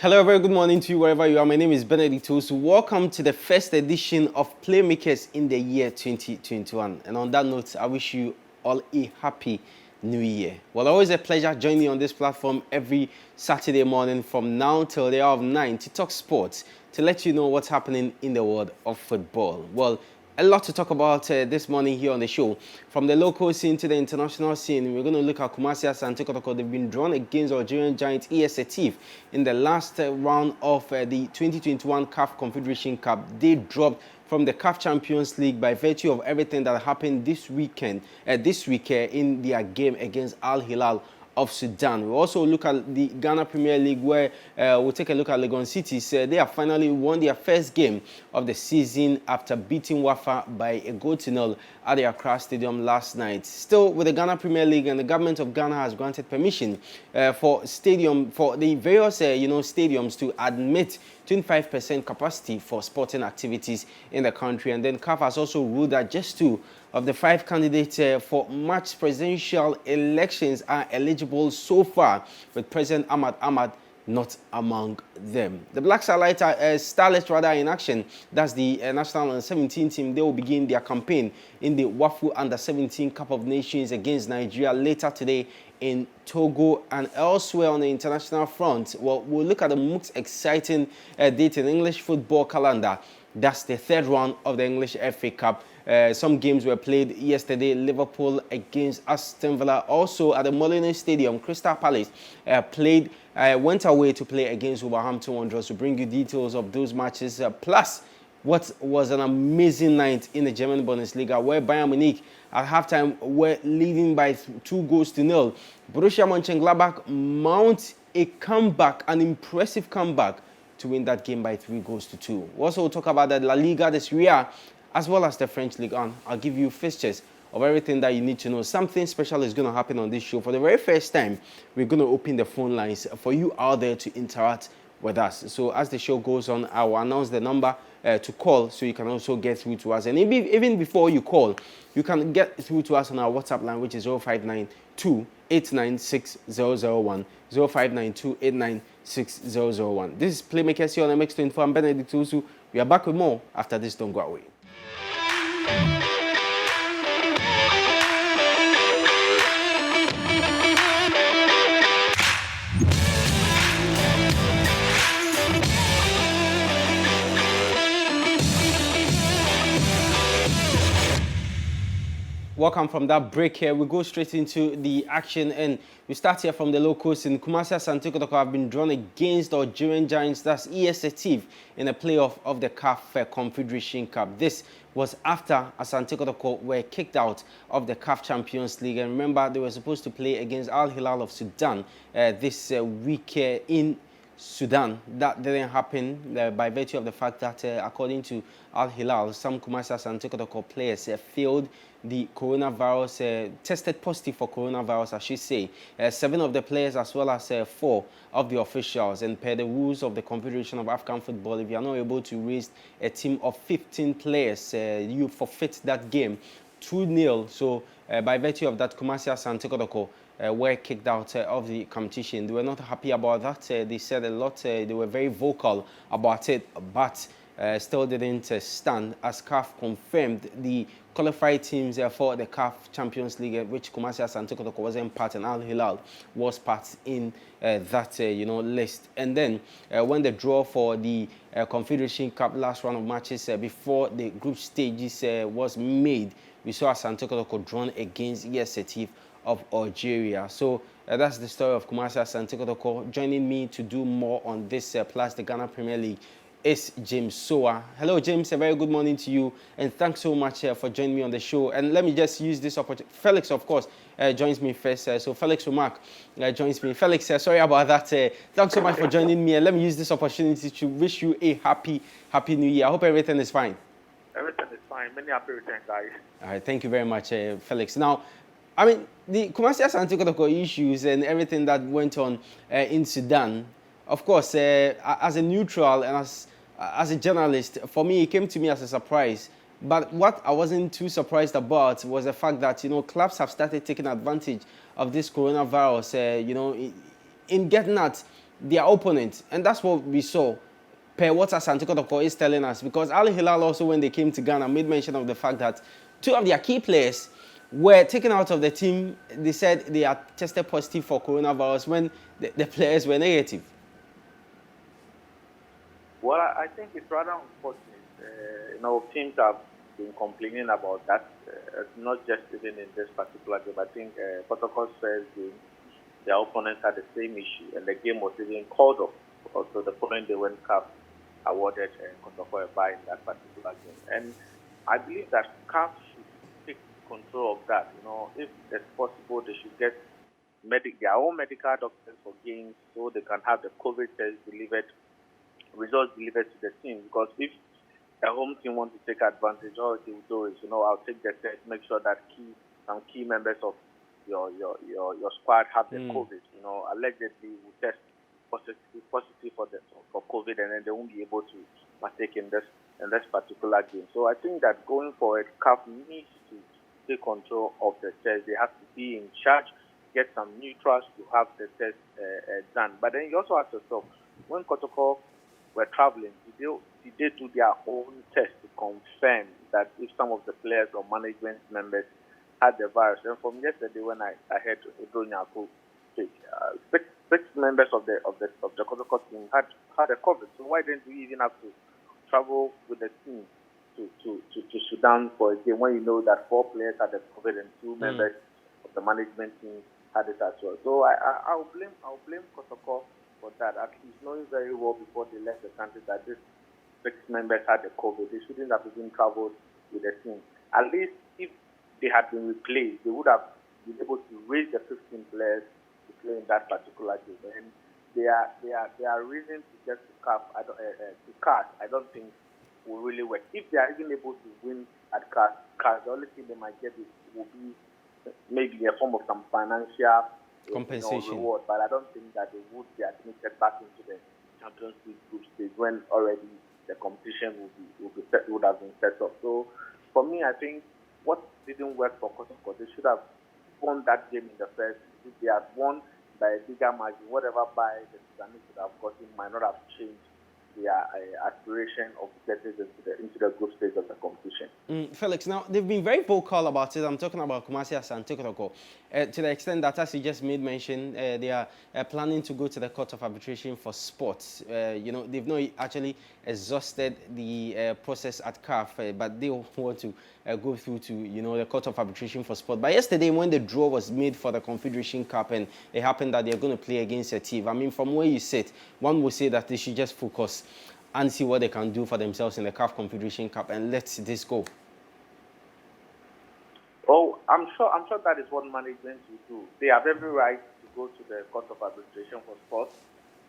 Hello, very good morning to you wherever you are. My name is Benedict Owusu. Welcome to the first edition of Playmakers in the year 2021. And on that note, I wish you all a happy new year. Well, always a pleasure joining you on this platform every Saturday morning from now till the hour of 9 to talk sports, to let you know what's happening in the world of football. Well, a lot to talk about this morning here on the show. From the local scene to the international scene, we're going to look at Kumasi Asante Kotoko. They've been drawn against Algerian giant ES Setif in the last round of the 2021 CAF Confederation Cup. They dropped from the CAF Champions League by virtue of everything that happened this week in their game against Al Hilal of Sudan. We'll also look at the Ghana Premier League, where we'll take a look at Legon City. They have finally won their first game of the season after beating Wafa by a goal to nil at the Accra Stadium last night. Still with the Ghana Premier League, and the government of Ghana has granted permission for the various stadiums to admit 25% capacity for sporting activities in the country. And then CAF has also ruled that just 2 of the 5 candidates for March presidential elections are eligible so far, with President Ahmad not among them. The Black Starlets in action. That's the national under-17 team. They will begin their campaign in the WAFU Under-17 Cup of Nations against Nigeria later today in Togo and elsewhere on the international front. Well, we'll look at the most exciting date in English football calendar. That's the 3rd round of the English FA Cup. Some games were played yesterday. Liverpool against Aston Villa. Also at the Molineux Stadium, Crystal Palace went away to play against Wolverhampton Wanderers. To bring you details of those matches, plus what was an amazing night in the German Bundesliga, where Bayern Munich at halftime were leading by 2-0. Borussia Mönchengladbach mount a comeback, an impressive comeback, to win that game by 3-2. We'll also talk about the La Liga, the Serie A, as well as the French Ligue 1. I'll give you fixtures of everything that you need to know. Something special is going to happen on this show. For the very first time, we're going to open the phone lines for you out there to interact with us. So as the show goes on, I will announce the number to call, so you can also get through to us. And even before you call, you can get through to us on our WhatsApp line, which is 0592-896-001, 0592-896-001. This is Playmakers here on MX24. I'm Benedict Owusu. We are back with more after this. Don't go away. Welcome from that break here. We go straight into the action, and we start here from the locals. In Kumasi Asante Kotoko have been drawn against Algerian giants, that's ES Setif, in a playoff of the CAF Confederation Cup. This was after Asante Kotoko were kicked out of the CAF Champions League. And remember, they were supposed to play against Al Hilal of Sudan this week in Sudan. That didn't happen by virtue of the fact that, according to Al Hilal, some Kumasi Asante Kotoko players failed the coronavirus, tested positive for coronavirus, I should say. 7 of the players as well as 4 of the officials. And per the rules of the Confederation of African Football, if you are not able to raise a team of 15 players, you forfeit that game 2-0. So by virtue of that, Kumasi Asante Kotoko were kicked out of the competition. They were not happy about that. They said a lot. They were very vocal about it, but still didn't stand, as CAF confirmed the qualified teams for the CAF Champions League, which Kumasi Asante Kotoko wasn't part, and Al Hilal was part in that list. And then when the draw for the Confederation Cup last round of matches before the group stages was made, we saw Asante Kotoko drawn against ES Setif of Algeria. So that's the story of Kumasi Asante Kotoko. Joining me to do more on this, plus the Ghana Premier League, is James Soa. Hello, James. A very good morning to you, and thanks so much for joining me on the show. And let me just use this opportunity. Felix, of course, joins me first. So Felix Remark joins me. Felix, sorry about that. Thanks so much for joining me. And let me use this opportunity to wish you a happy New Year. I hope everything is fine. Everything is fine. Many happy returns, guys. All right. Thank you very much, Felix. Now, I mean, the Kumasi Asante Kotoko issues and everything that went on in Sudan, of course, as a neutral and as a journalist, for me, it came to me as a surprise. But what I wasn't too surprised about was the fact that, clubs have started taking advantage of this coronavirus, in getting at their opponent. And that's what we saw per what Asante Kotoko is telling us. Because Al Hilal also, when they came to Ghana, made mention of the fact that two of their key players were taken out of the team. They said they are tested positive for coronavirus when the players were negative. Well, I think it's rather unfortunate. Teams have been complaining about that, not just even in this particular game. I think Protocol's first game, their opponents had the same issue, and the game was even called off. Also, the following day when CAF awarded Kotoko a bye in that particular game. And I believe that CAF should take control of that. If it's possible, they should get their own medical doctors for games so they can have the COVID test results delivered to the team. Because if a home team wants to take advantage, all they will do is, I'll take the test, make sure that some key members of your squad have the COVID. Allegedly will test positive for COVID, and then they won't be able to partake in this particular game. So I think that going forward, CAF needs to take control of the test. They have to be in charge, get some neutrals to have the test done. But then you also ask yourself, when Kotoko were traveling, did they do their own test to confirm that if some of the players or management members had the virus? And from yesterday, when I heard Udonyako say, six members of the Kotoko team had a COVID. So why didn't we even have to travel with the team to Sudan for a game when you know that 4 players had the COVID and 2 members of the management team had it as well? So I'll blame Kotoko for that. At least knowing very well before they left the country that these 6 members had the COVID, they shouldn't have even traveled with the team. At least if they had been replaced, they would have been able to raise the 15 players to play in that particular game. And their reason to get to CAF, I don't think will really work. If they are even able to win at CAF, the only thing they might get will be maybe a form of some financial compensation reward, but I don't think that they would be admitted back into the Champions League group stage when already the competition would have been set up. So for me, I think what didn't work for Kotoko, they should have won that game in the first. If they had won by a bigger margin, whatever by the Sudanese would have gotten might not have changed their aspiration of getting into the group stage of the competition. Felix, now they've been very vocal about it. I'm talking about Kumasi Asante Kotoko, to the extent that, as you just made mention, they are planning to go to the Court of Arbitration for Sports. They've not actually exhausted the process at CAF, but they want to go through to the Court of Arbitration for Sport. But yesterday, when the draw was made for the Confederation Cup, and it happened that they're going to play against a team, I mean, from where you sit, one would say that they should just focus and see what they can do for themselves in the CAF Confederation Cup and let this go. Oh, I'm sure that is what management will do. They have every right to go to the Court of Arbitration for Sports.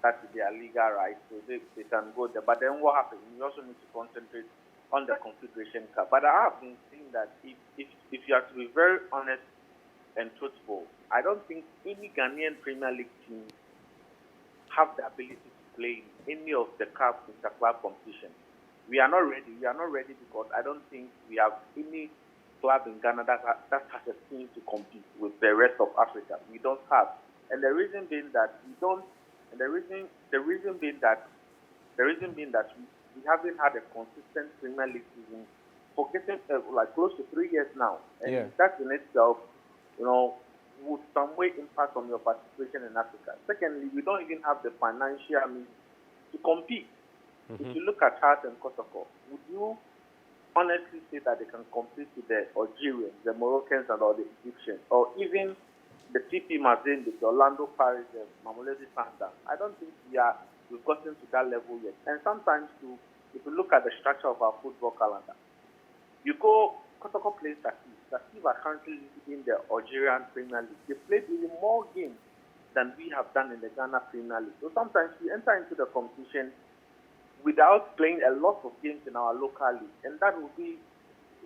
That is their legal right, so they can go there. But then what happens? You also need to concentrate on the Confederation Cup. But I have been saying that if you have to be very honest and truthful, I don't think any Ghanaian Premier League team have the ability to play in any of the CAF interclub competition. We are not ready. We are not ready because I don't think we have any club in Ghana that has a team to compete with the rest of Africa. We don't have, and the reason being that we don't. And the reason being that we haven't had a consistent Premier League season for getting like close to 3 years now, and that in itself, would some way impact on your participation in Africa. Secondly, we don't even have the financial means to compete. If you look at Heart and Kotoko, would you honestly say that they can compete with the Algerians, the Moroccans, and all the Egyptians, or even the TP Mazembe, the Orlando Paris, the Mamelodi Sundowns? I don't think we've gotten to that level yet. And sometimes, if you look at the structure of our football calendar, you go, Kotoko plays Sakif. Sakif are currently in the Algerian Premier League. They played even more games than we have done in the Ghana Premier League. So sometimes we enter into the competition without playing a lot of games in our local league, and that will be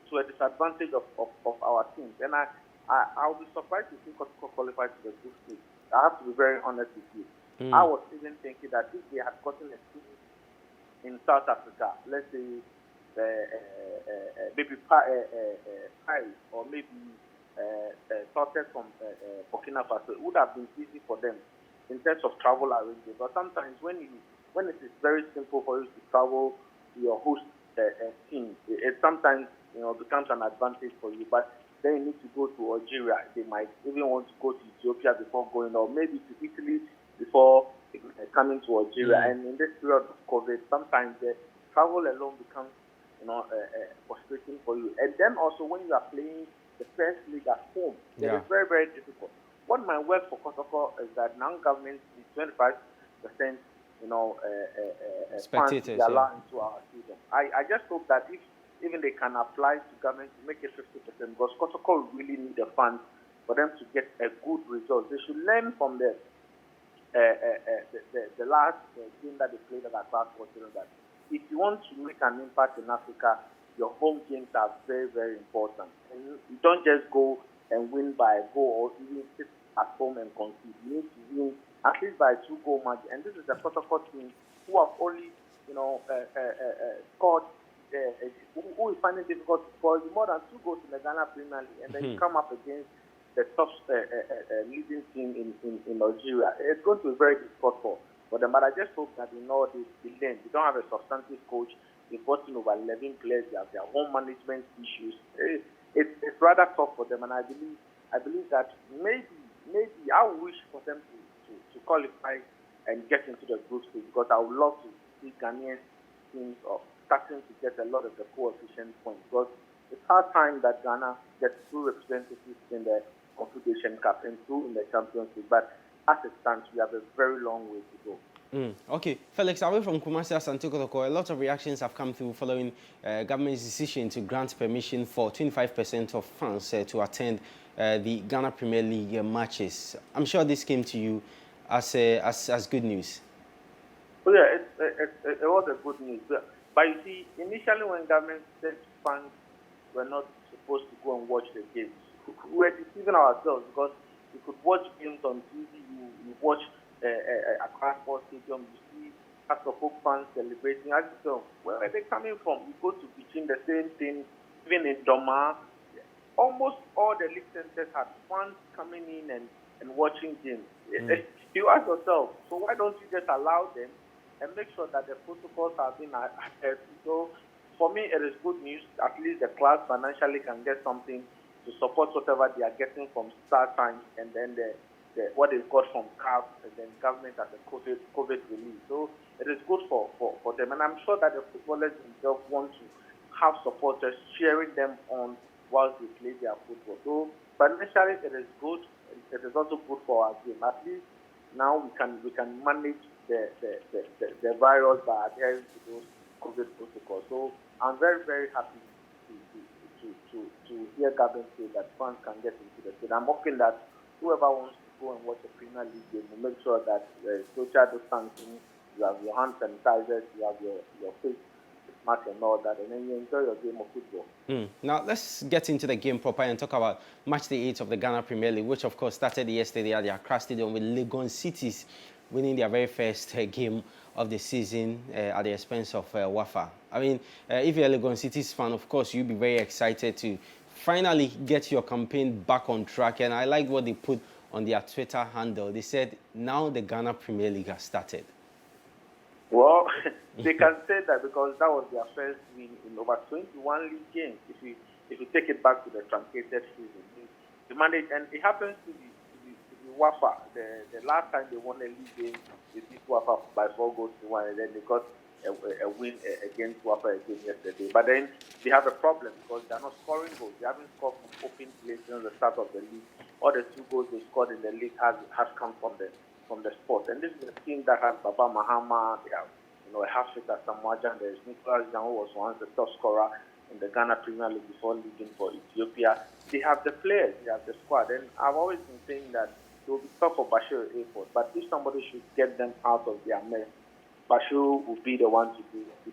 to a disadvantage of our teams. And I'll be surprised to see Kotoko qualify to the group stage. I have to be very honest with you. I was even thinking that if they had gotten a team in South Africa, let's say maybe Paris or maybe sorted from Burkina Faso, it would have been easy for them in terms of travel arrangements. But sometimes when it is very simple for you to travel to your host team, it sometimes becomes an advantage for you. But then you need to go to Algeria. They might even want to go to Ethiopia before going, or maybe to Italy before coming to Algeria. And in this period of COVID, sometimes the travel alone becomes frustrating for you. And then also when you are playing the first league at home, it is very, very difficult. What might work for Kotoko is that now government is 25%, funds to allow into our stadium. I just hope that if even they can apply to government to make it 50%, because Kotoko really need the funds for them to get a good result. They should learn from the last game that they played at Accra Sports, that if you want to make an impact in Africa, your home games are very, very important. And you don't just go and win by a goal or even sit at home and concede. You need to win at least by a 2-goal margin. And this is a protocol team who have only, scored, who is finding it difficult to score more than 2 goals in the Ghana Premier League. And then you come up against the top leading team in Algeria. It's going to be very difficult for them. But I just hope that they learn. They don't have a substantive coach. They've brought in over 11 players. They have their own management issues. It's rather tough for them. And I believe that maybe I wish for them to qualify and get into the group stage, because I would love to see Ghanaian teams starting to get a lot of the coefficient points. Because it's hard time that Ghana gets 2 representatives in the Confederation Cup and 2 in the Champions League. But as it stands, we have a very long way to go. Okay, Felix, away from Kumasi Asante Kotoko, a lot of reactions have come through following government's decision to grant permission for 25% of fans to attend the Ghana Premier League matches. I'm sure this came to you as good news. Oh yeah, it was a good news. But you see, initially when government said fans were not supposed to go and watch the games, we were deceiving ourselves, because you could watch games on TV, you watch Accra Sports Stadium, you see Asofo fans celebrating. I just know, where are they coming from? You go to Beijing, the same thing, even in Doma. Almost all the league centers had fans coming in and watching games. You ask yourself, so why don't you just allow them and make sure that the protocols have been adhered to? So for me, it is good news. At least the club financially can get something to support whatever they are getting from StarTimes, and then what they got from CAF, and then government as a COVID relief. So it is good for them. And I'm sure that the footballers themselves want to have supporters cheering them on whilst they play their football. So financially, it is good. It is also good for our game. At least now we can manage the virus by adhering to those COVID protocols. So I'm very, very happy to hear government say that fans can get into the stadium. I'm hoping that whoever wants to go and watch a Premier League game will make sure that social distancing, you have your hand sanitizers, you have your face mask and all that, and then you enjoy your game of football. Now, let's get into the game proper and talk about match day 8 of the Ghana Premier League, which, of course, started yesterday at the Accra Stadium with Legon Cities winning their very first game of the season at the expense of Wafa. I mean, if you're a Legon Cities fan, of course, you'll be very excited to finally get your campaign back on track. And I like what they put on their Twitter handle. They said, now the Ghana Premier League has started. Well, they can say that because that was their first win in over 21 league games. If you take it back to the truncated season, they managed, and it happens to be Wafa. The last time they won a league game, they beat Wafa by 4-1, and then they got a win against Wafa again yesterday. But then they have a problem because they're not scoring goals. They haven't scored from open play since the start of the league. All the 2 goals they scored in the league has come from the sport. And this is a team that has Baba Mahama, they have a half-fitter Samoajan, there is Nicholas Jan, who was once the top scorer in the Ghana Premier League before leaving for Ethiopia. They have the players, they have the squad. And I've always been saying that it will be tough for Bashir Airport, but if somebody should get them out of their mess, Bashir would be the one to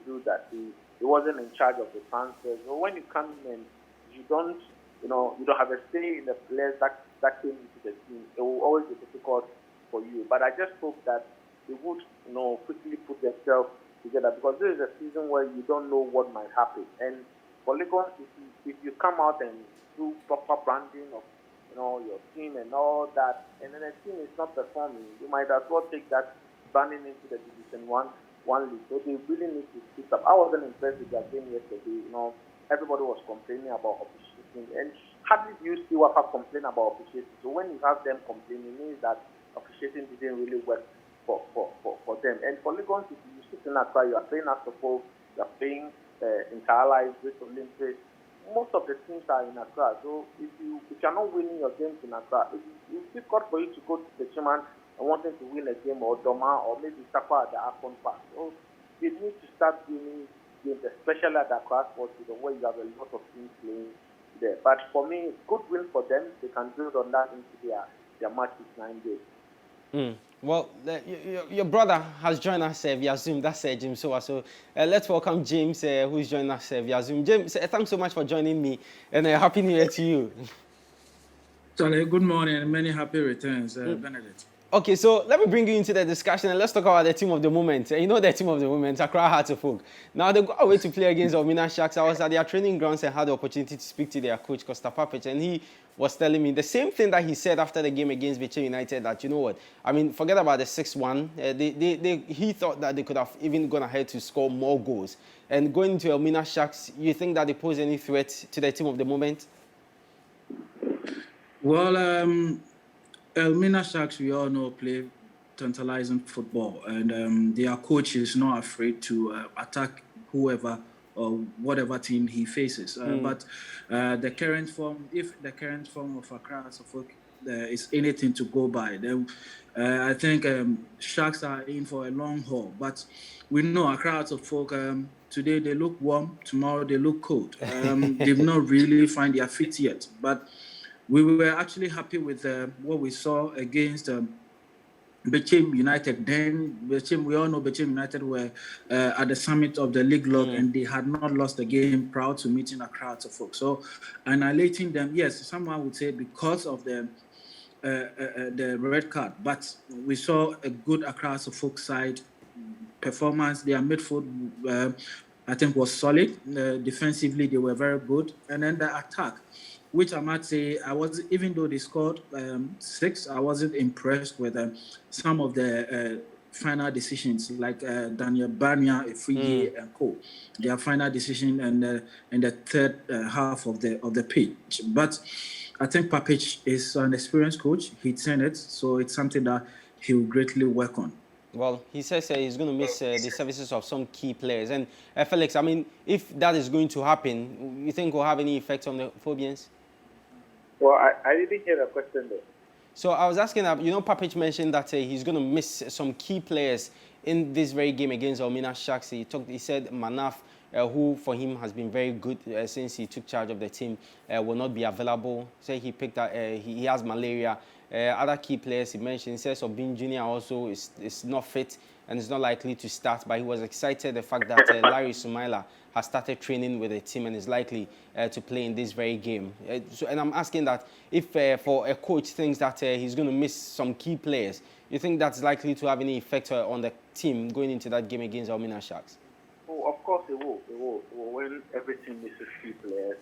do that. He wasn't in charge of the transfers. So when you come in and you don't have a say in the players that came into the team, it will always be difficult for you. But I just hope that they would, quickly put themselves together, because this is a season where you don't know what might happen. And for Lagos, if you come out and do proper branding of, your team and all that, and then the team is not performing, you might as well take that banning into the Division One league. So they really need to speak up. I wasn't impressed with their game yesterday. Everybody was complaining about officiating, and hardly do you see Wafa complain about officiating. So when you have them complaining, it means that officiating didn't really work for them. And for Lagos, if you sit in Accra, you are playing Asopol, you are playing Inter-Allies, Great Olympics. Most of the teams are in Accra. So if you're not winning your games in Accra, it's difficult for you to go to the chairman and wanting to win a game, or Doma, or maybe Sapa at the Akron Park. So they need to start winning games, especially at the Accra Sports, where you have a lot of teams playing there. But for me, good win for them. They can build on that into their match with 9 days. Well, your brother has joined us via Zoom. That's Jim Soa. So let's welcome James, who's joining us via Zoom. James, thanks so much for joining me, and Happy New Year to you. Charlie, good morning and many happy returns, Benedict. Okay, so let me bring you into the discussion and let's talk about the team of the moment. You know the team of the moment, Accra Hearts of Oak. Now they go away to play against Omina Sharks. I was at their training grounds and had the opportunity to speak to their coach, Costa Papic, and he was telling me the same thing that he said after the game against Bechem United, that, you know what, I mean, forget about the 6-1. He thought that they could have even gone ahead to score more goals. And going into Omina Sharks, you think that they pose any threat to the team of the moment? Well, Elmina Sharks, we all know, play tantalizing football, and their coach is not afraid to attack whoever or whatever team he faces. But the current form, if the current form of Accra Suffolk is anything to go by, then I think Sharks are in for a long haul. But we know Accra Suffolk, today they look warm, tomorrow they look cold. They've not really found their feet yet, but we were actually happy with what we saw against Bechem United. Then we all know Bechem United were at the summit of the league log, and they had not lost the game prior to meeting Accra Suffolk. So annihilating them, yes, someone would say because of the red card, but we saw a good Accra Suffolk side performance. Their midfield, I think, was solid. Defensively, they were very good, and then the attack, which I might say, even though they scored 6, I wasn't impressed with some of the final decisions, like Daniel Banya, Efrige, and Co. Their final decision in the third half of the pitch. But I think Papic is an experienced coach. He'd seen it, so it's something that he will greatly work on. Well, he says he's going to miss the services of some key players. And Felix, I mean, if that is going to happen, you think will have any effect on the Phobians? Well, I didn't hear the question there. So I was asking, Papic mentioned that he's going to miss some key players in this very game against Omina Sharks. He said Manaf, who for him has been very good since he took charge of the team, will not be available. Say he picked up, he has malaria. Other key players he mentioned, he says Obin Jr. also is not fit and is not likely to start, but he was excited the fact that Larry Sumaila has started training with the team and is likely to play in this very game. And I'm asking that if for a coach thinks that he's going to miss some key players, you think that's likely to have any effect on the team going into that game against Omina Sharks? Oh, of course it will. It will. When every team misses key players,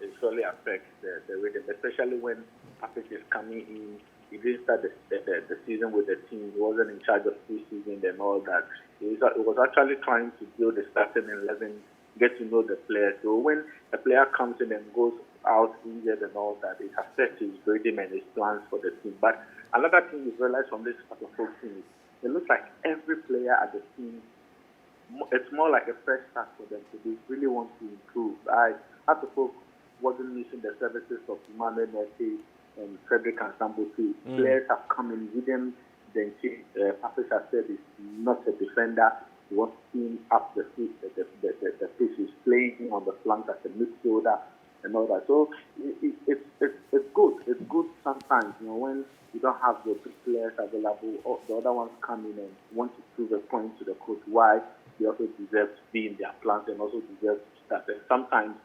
it surely affects the rhythm, especially when Papic is coming in. He didn't start the season with the team. He wasn't in charge of preseason and all that. He was actually trying to build the starting 11, get to know the players. So when a player comes in and goes out injured and all that, it affects his rhythm and his plans for the team. But another thing you realize from this Pacific team is it looks like every player at the team, it's more like a fresh start for them. So they really want to improve. Pacific wasn't missing the services of Emmanuel Nete and Frederick and Sambutu. Players have come in with them. Then Papic has said he's not a defender. He wants him up the pitch. The pitch is playing him on the flank as a midfielder and all that. So it's good. It's good sometimes, when you don't have the big players available, or the other ones come in and want to prove a point to the coach why they also deserve to be in their plans and also deserve to start. And sometimes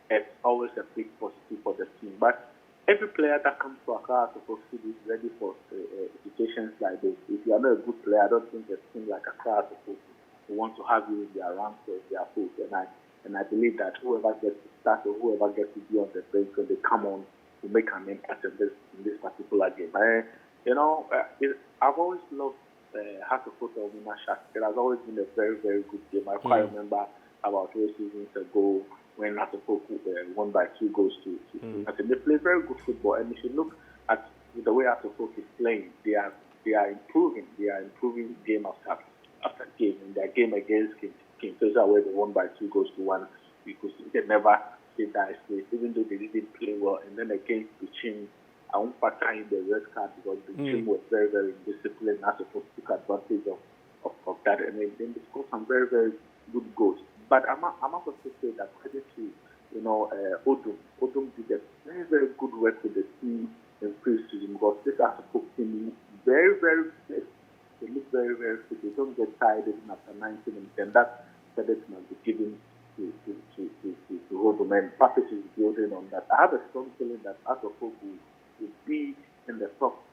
it's always a big positive for the team. But every player that comes to Accra is supposed to be ready for situations like this. If you are not a good player, I don't think a team like Accra is supposed to want to have you in their ranks or their foot. And I believe that whoever gets to start or whoever gets to be on the bench when they come on will make an impact in this particular game. I've always loved how to put Elmina Shark. It has always been a very, very good game. I quite remember about 2 seasons ago when Atofoko won by 2 goals to United. They play very good football, and if you look at the way Atofoko is playing, they are improving. They are improving game after game. In their game against King Faisal, where they won by 2 goals to 1, because they never did that space, even though they didn't play well. And then against Bichim, I won't factor in the red card because Bichim was very, very indisciplined. Atofoko took advantage of that, and then they scored some very, very good goals. But I must also say that credit to Odum. Odum did a very, very good work with the team in pre-season because this Atofoko team very, very fit. They look very, very fit. They don't get tired even after 90 minutes, and that credit must be given to Odum. And Patrick is building on that. I have a strong feeling that Atofoko will be in the top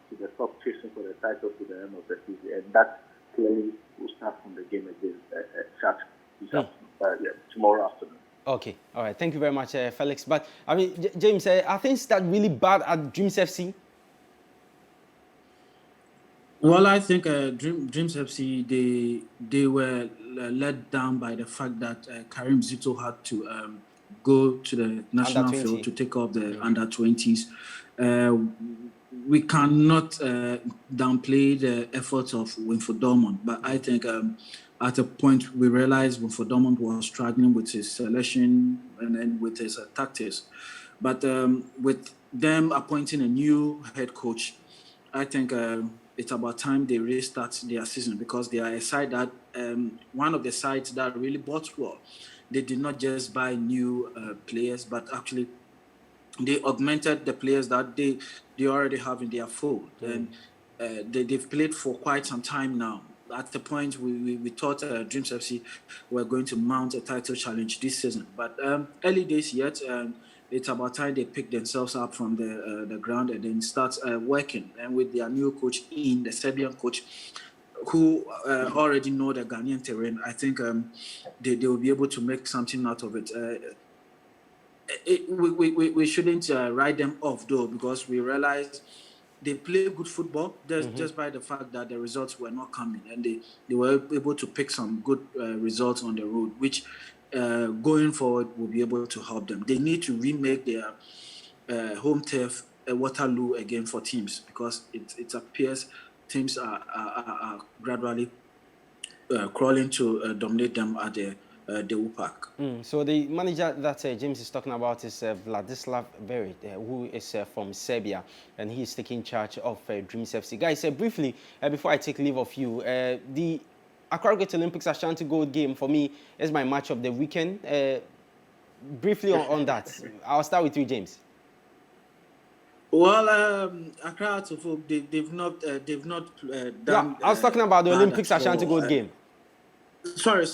chasing for the title to the end of the season, and that clearly will start from the game against Sharks tomorrow afternoon. Okay, all right. Thank you very much, Felix. But I mean, James, are things that really bad at Dreams FC? Well, I think Dreams FC they were let down by the fact that Karim Zito had to go to the national field to take up the under-20s. We cannot downplay the efforts of Winford Dortmund, but I think at a point we realized Winford Dortmund was struggling with his selection and then with his tactics. But with them appointing a new head coach, I think it's about time they restart their season, because they are a side that one of the sides that really bought well. They did not just buy new players, but actually they augmented the players that they already have in their fold. And they've played for quite some time now. At the point we thought Dreams FC were going to mount a title challenge this season. But early days yet, it's about time they pick themselves up from the ground and then start working. And with their new coach, the Serbian coach, who already know the Ghanaian terrain, I think they will be able to make something out of it. We shouldn't write them off, though, because we realized they play good football just by the fact that the results were not coming, and they were able to pick some good results on the road, which going forward will be able to help them. They need to remake their home turf a Waterloo again for teams, because it appears teams are gradually crawling to dominate them at the WUPAC. So the manager that James is talking about is Vladislav Beric, who is from Serbia, and he is taking charge of Dreams FC. Guys, briefly, before I take leave of you, the Accra Great Olympics Ashanti Gold game for me is my match of the weekend. Briefly on that, I'll start with you, James. Well, Accra they've not done. Yeah, I was talking about the Olympics Ashanti Gold game. Sorry.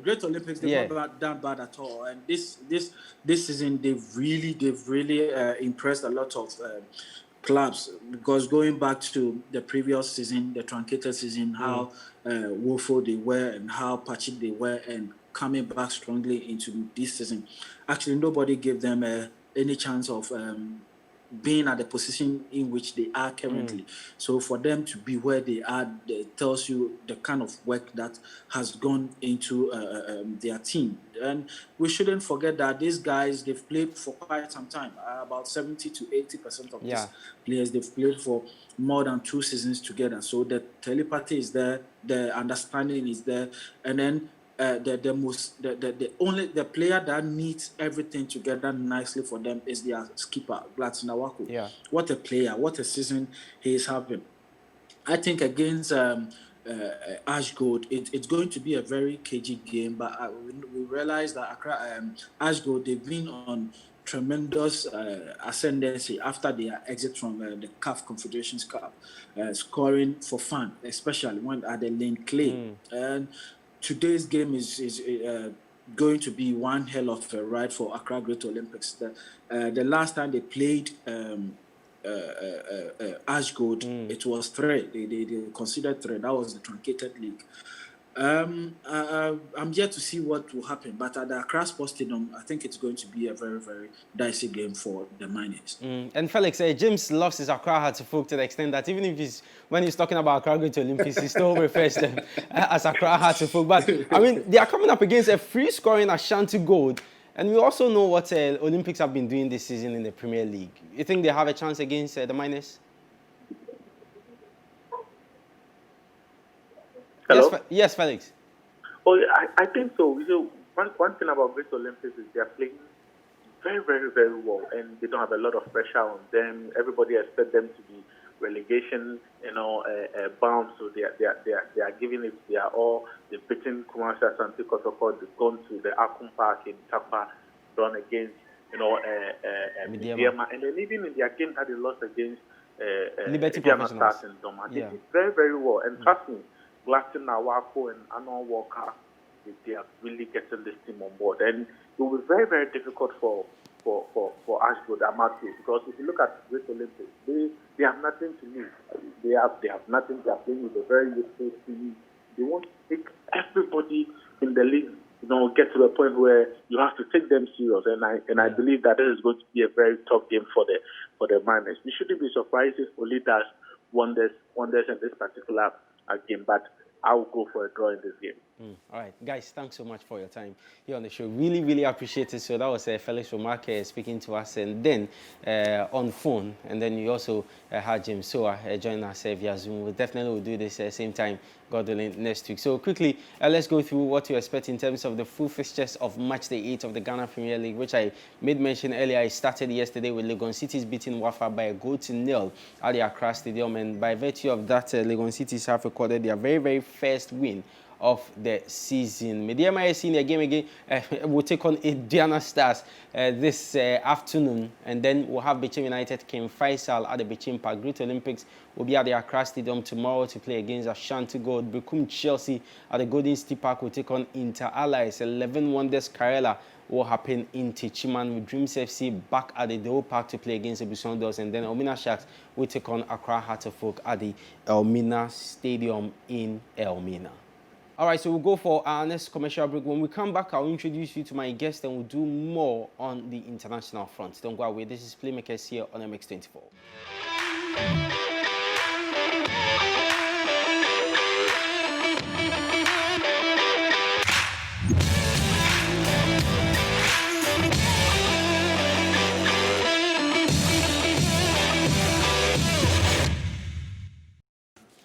Great Olympics, they've not done bad at all. And this season, they've really impressed a lot of clubs, because going back to the previous season, the truncated season, how woeful they were and how patchy they were, and coming back strongly into this season, actually nobody gave them any chance of being at the position in which they are currently. So for them to be where they are, it tells you the kind of work that has gone into their team. And we shouldn't forget that these guys, they've played for quite some time. About 70 to 80% of these players, they've played for more than 2 seasons together. So the telepathy is there, the understanding is there, and then the player that needs everything together nicely for them is their skipper, Gladson Awaku. Yeah. What a player, what a season he is having. I think against Ash Gold, it's going to be a very cagey game, but we realize that Ash Gold, they've been on tremendous ascendancy after their exit from the CAF Confederations Cup, scoring for fun, especially when at the Lane Clay. And today's game is going to be one hell of a ride for Accra Great Olympics. The last time they played Ash Gold, it was 3. They considered 3. That was the truncated league. I'm yet to see what will happen, but at the Accra Sports Stadium, I think it's going to be a very, very dicey game for the Miners. And Felix, James loves his Accra Hearts of Oak to the extent that even if when he's talking about Accra going to Olympics, he still refers to them as Accra Hearts of Oak. But I mean, they are coming up against a free-scoring Ashanti Gold, and we also know what Olympics have been doing this season in the Premier League. You think they have a chance against the Miners? Hello? Yes, Felix. Oh, yeah, I think so. One thing about Great Olympics is they are playing very, very, very well, and they don't have a lot of pressure on them. Everybody expects them to be relegation, bound. So they are giving it. They've beaten Kumasi Asante Kotoko. They've gone to the Akum Park in Tapa, drawn against Midiama, and then even in their game that they lost against Liberty Midiama Professionals. Stars in Doma, they did very, very well. And trust me, Glaston Nawako and Anon Walker, they are really getting this team on board. And it will be very, very difficult for Ashwood Amatu, because if you look at Great Olympics, they have nothing to lose. They have nothing. They are playing with a very useful team. They want to take everybody in the league, get to a point where you have to take them serious. And I believe that this is going to be a very tough game for the Miners. We shouldn't be surprised if Oli does wonders in this particular game, but I will go for a draw in this game. All right, guys, thanks so much for your time here on the show. Really, really appreciate it. So that was Felix Romake speaking to us, and then on phone, and then you also had James Soa join us via Zoom. We'll definitely do this same time, God willing, next week. So quickly, let's go through what you expect in terms of the full fixtures of match day 8 of the Ghana Premier League, which I made mention earlier. I started yesterday with Legon Cities beating Wafa by 1-0 at the Accra Stadium, and by virtue of that, Legon Cities have recorded their very, very first win of the season. Midiama is in a game again. We'll take on Diana Stars this afternoon, and then we'll have Bechem United King Faisal at the Bechem Park. Great Olympics will be at the Accra Stadium tomorrow to play against Ashanti Gold. Bekum Chelsea at the Golden City Park will take on Inter Allies. 11 Wonders Karela will happen in Techiman, with Dreams FC back at the Deo Park to play against Ebuson Dolls, and then Elmina Sharks will take on Accra Heart of Oak at the Elmina Stadium in Elmina. All right, so we'll go for our next commercial break. When we come back, I'll introduce you to my guest and we'll do more on the international front. Don't go away. This is Playmakers here on MX24.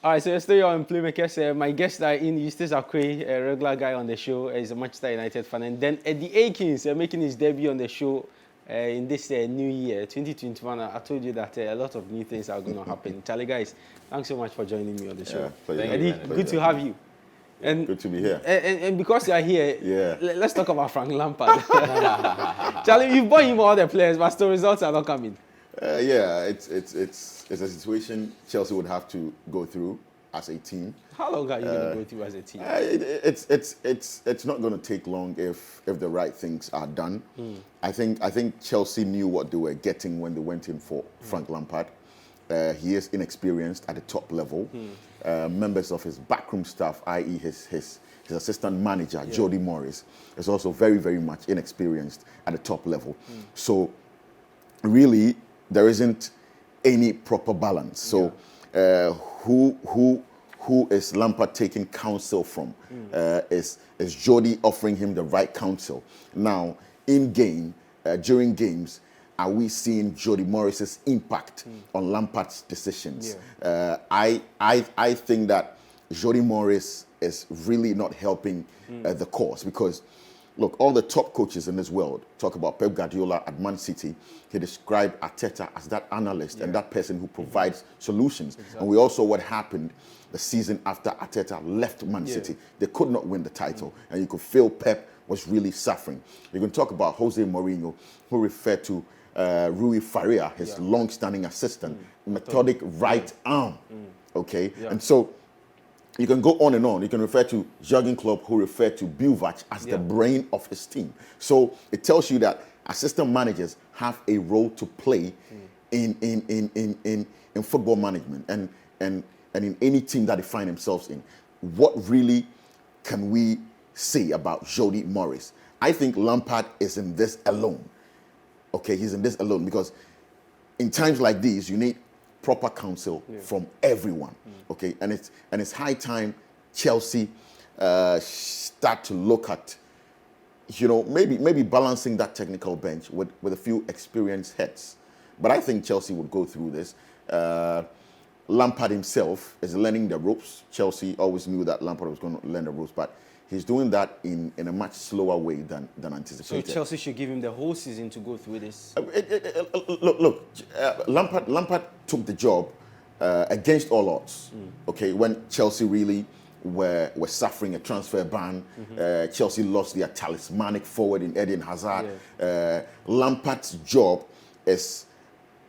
All right, so you're still on Playmakers. My guests are in Eustace Akwe, a regular guy on the show. He's a Manchester United fan. And then Eddie Akins making his debut on the show in this new year, 2021. I told you that a lot of new things are going to happen. Charlie, guys, thanks so much for joining me on the show. Eddie, good to have you. And good to be here. And because you're here, let's talk about Frank Lampard. Charlie, you've bought him all the players, but still results are not coming. It's a situation Chelsea would have to go through as a team. How long are you going to go through as a team? It's not going to take long if the right things are done. I think Chelsea knew what they were getting when they went in for Frank Lampard. He is inexperienced at the top level. Members of his backroom staff, i.e. his assistant manager, Jody Morris, is also very, very much inexperienced at the top level. So really, there isn't any proper balance. So who is Lampard taking counsel from? Is Jody offering him the right counsel? Now, in game, during games, are we seeing Jody Morris's impact on Lampard's decisions? I think that Jody Morris is really not helping the cause, because look, all the top coaches in this world talk about Pep Guardiola at Man City. He described Arteta as that analyst and that person who provides solutions. Exactly. And we also what happened the season after Arteta left Man City. They could not win the title, and you could feel Pep was really suffering. You can talk about Jose Mourinho, who referred to Rui Faria, his long-standing assistant, methodic right arm. Okay, and so you can go on and on. You can refer to Jurgen Klopp, who referred to Buvac as the brain of his team. So it tells you that assistant managers have a role to play in football management and in any team that they find themselves in. What really can we say about Jody Morris? I think Lampard is in this alone. Okay, he's in this alone because in times like these, you need proper counsel from everyone. Okay, and it's high time Chelsea start to look at, maybe balancing that technical bench with a few experienced heads. But I think Chelsea would go through this. Lampard himself is learning the ropes. Chelsea always knew that Lampard was going to learn the ropes, but he's doing that in a much slower way than anticipated. So Chelsea should give him the whole season to go through this. Lampard took the job against all odds. Okay, when Chelsea really were suffering a transfer ban, Chelsea lost their talismanic forward in Eden Hazard. Lampard's job has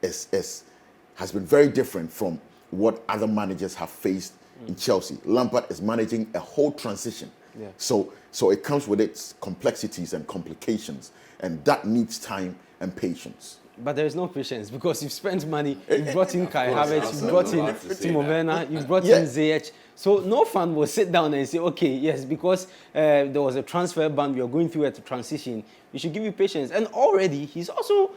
been very different from what other managers have faced in Chelsea. Lampard is managing a whole transition. So it comes with its complexities and complications, and that needs time and patience. But there is no patience because you've spent money. You've brought in Kai Havertz, you've brought in Timo Werner, you've brought in Ziyech. So no fan will sit down and say, okay, yes, because there was a transfer ban, we are going through a transition. We should give you patience. And already he's also,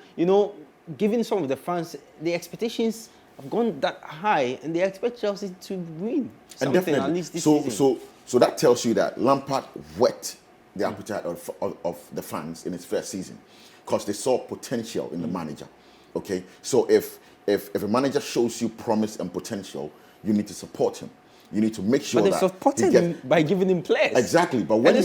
giving some of the fans, the expectations have gone that high, and they expect Chelsea to win something at least this season. So that tells you that Lampard whet the appetite of the fans in his first season because they saw potential in the manager. Okay, so if a manager shows you promise and potential, you need to support him. You need to make sure that. But they supported him by giving him players. Exactly, but when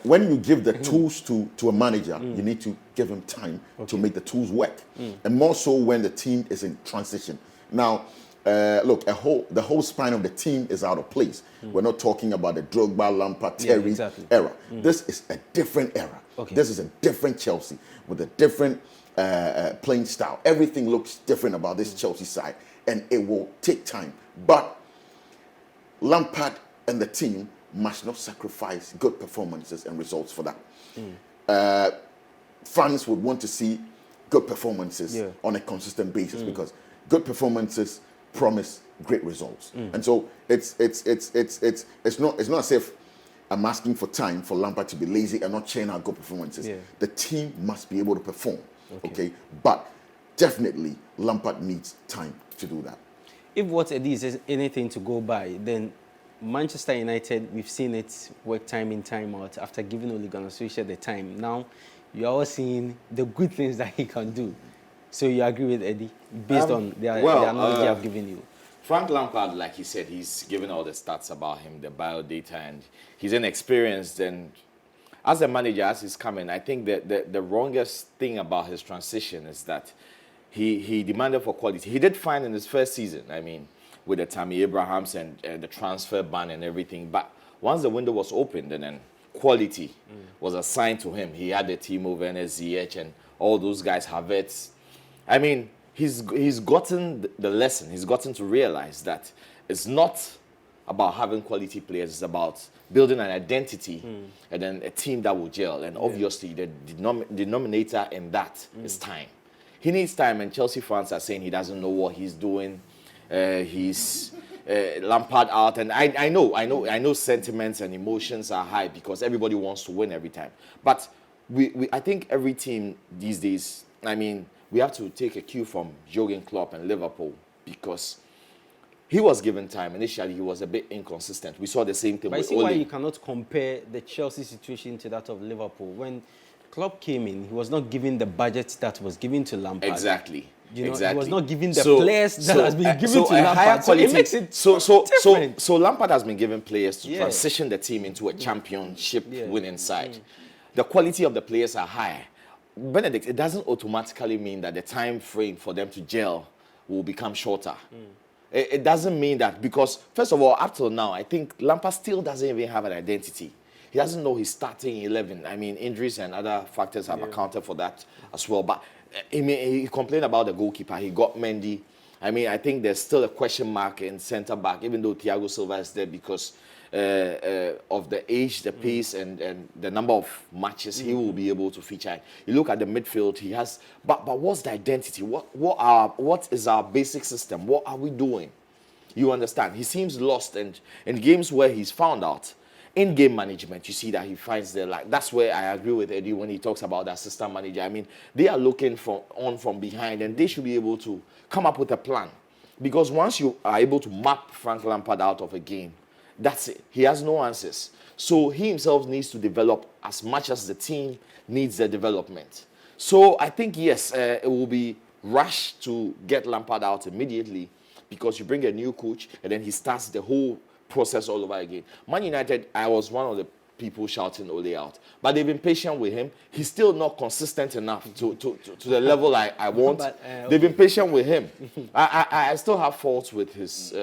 when you give the tools to a manager, you need to give him time to make the tools work, and more so when the team is in transition. Now, look, the whole spine of the team is out of place. We're not talking about the Drogba, Lampard, Terry era. This is a different era. This is a different Chelsea with a different playing style. Everything looks different about this Chelsea side, and it will take time. But Lampard and the team must not sacrifice good performances and results for that. Fans would want to see good performances on a consistent basis because good performances promise great results. And so it's not as if I'm asking for time for Lampard to be lazy and not churn out good performances. The team must be able to perform. Okay, but definitely Lampard needs time to do that. If what Eddie is anything to go by, then Manchester United, we've seen it work time in, time out after giving Ole Gunnar Solskjaer the time. Now, you're all seeing the good things that he can do. So you agree with Eddie, based on the analogy I've given you? Frank Lampard, like he said, he's given all the stats about him, the bio data, and he's inexperienced. And as a manager, as he's coming, I think that the wrongest thing about his transition is that he demanded for quality. He did fine in his first season, I mean, with the Tammy Abrahams and the transfer ban and everything. But once the window was opened, and then quality was assigned to him, he had the Timo Werner, Ziyech, and all those guys, Havertz. I mean, he's gotten the lesson. He's gotten to realize that it's not about having quality players. It's about building an identity and then a team that will gel. And obviously, the denominator in that is time. He needs time, and Chelsea fans are saying he doesn't know what he's doing. He's Lampard out, and I know sentiments and emotions are high because everybody wants to win every time. But I think every team these days, I mean, we have to take a cue from Jurgen Klopp and Liverpool because he was given time. Initially, he was a bit inconsistent. We saw the same thing with Ole. But I see why you cannot compare the Chelsea situation to that of Liverpool. When Klopp came in, he was not given the budget that was given to Lampard. Exactly. He was not given the players that has been given to Lampard. Higher quality, it makes it different. So Lampard has been given players to transition the team into a championship winning side. The quality of the players are high. Benedict, it doesn't automatically mean that the time frame for them to gel will become shorter. It doesn't mean that because, first of all, up till now, I think Lampard still doesn't even have an identity. He doesn't know his starting 11. I mean, injuries and other factors have accounted for that as well. But he complained about the goalkeeper. He got Mendy. I mean, I think there's still a question mark in centre back, even though Thiago Silva is there because of the age, the pace, and the number of matches he will be able to feature. You look at the midfield, he has. But what's the identity? What is our basic system? What are we doing? You understand? He seems lost, and in games where he's found out, in-game management, you see that he finds the like. That's where I agree with Eddie when he talks about the assistant manager. I mean, they are looking from behind, and they should be able to come up with a plan. Because once you are able to map Frank Lampard out of a game, that's it. He has no answers. So he himself needs to develop as much as the team needs the development. So I think, yes, it will be rash to get Lampard out immediately because you bring a new coach and then he starts the whole process all over again. Man United, I was one of the people shouting Ole out. But they've been patient with him. He's still not consistent enough to the level I want. They've been patient with him. I still have faults with his